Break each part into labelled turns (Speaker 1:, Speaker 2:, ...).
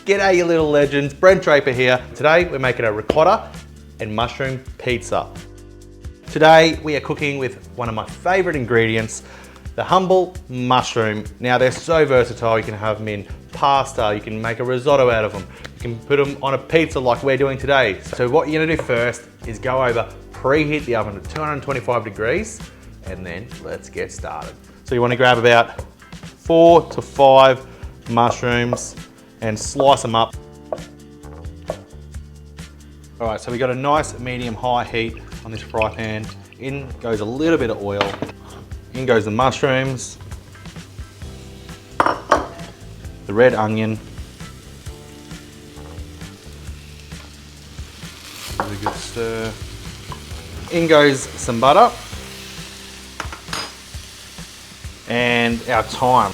Speaker 1: G'day you little legends, Brent Draper here. Today we're making a ricotta and mushroom pizza. Today we are cooking with one of my favorite ingredients, the humble mushroom. Now they're so versatile, you can have them in pasta, you can make a risotto out of them, you can put them on a pizza like we're doing today. So what you're gonna do first is go over, preheat the oven to 225 degrees, and then let's get started. So you wanna grab about 4 to 5 mushrooms and slice them up. All right, so we got a nice medium-high heat on this fry pan. In goes a little bit of oil. In goes the mushrooms, the red onion, really good stir. In goes some butter and our thyme.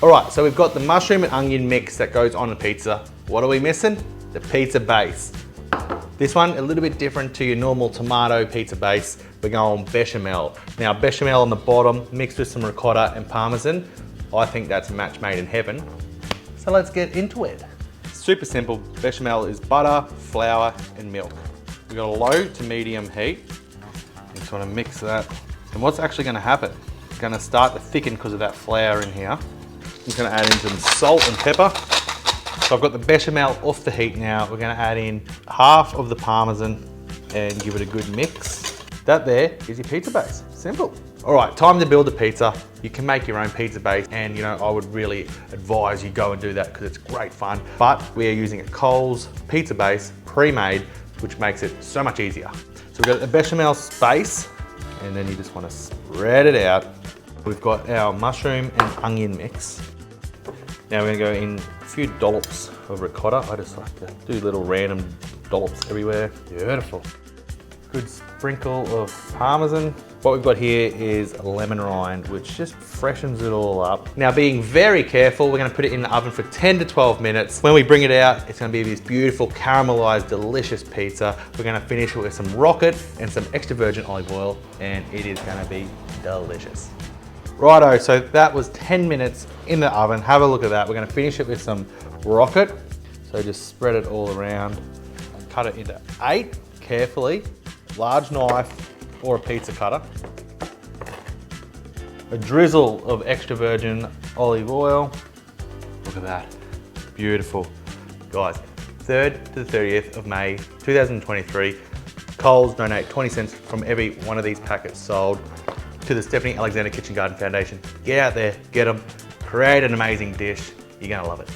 Speaker 1: All right, so we've got the mushroom and onion mix that goes on a pizza. What are we missing? The pizza base. This one, a little bit different to your normal tomato pizza base. We're going bechamel. Now, bechamel on the bottom, mixed with some ricotta and Parmesan. I think that's a match made in heaven. So let's get into it. Super simple. Bechamel is butter, flour, and milk. We've got a low to medium heat. You just want to mix that. And what's actually going to happen? It's going to start to thicken because of that flour in here. I'm just going to add in some salt and pepper. So I've got the bechamel off the heat now. We're going to add in half of the Parmesan and give it a good mix. That there is your pizza base. Simple. All right, time to build a pizza. You can make your own pizza base, and you know, I would really advise you go and do that because it's great fun. But we are using a Coles pizza base, pre-made, which makes it so much easier. So we've got a bechamel base, and then you just want to spread it out. We've got our mushroom and onion mix. Now we're gonna go in a few dollops of ricotta. I just like to do little random dollops everywhere. Beautiful. Good sprinkle of Parmesan. What we've got here is a lemon rind, which just freshens it all up. Now being very careful, we're gonna put it in the oven for 10 to 12 minutes. When we bring it out, it's gonna be this beautiful caramelized, delicious pizza. We're gonna finish it with some rocket and some extra virgin olive oil, and it is gonna be delicious. Righto, so that was 10 minutes in the oven. Have a look at that. We're gonna finish it with some rocket. So just spread it all around and cut it into 8 carefully. Large knife or a pizza cutter. A drizzle of extra virgin olive oil. Look at that, beautiful. Guys, 3rd to the 30th of May, 2023, Coles donate 20 cents from every one of these packets sold to the Stephanie Alexander Kitchen Garden Foundation. Get out there, get them, create an amazing dish. You're gonna love it.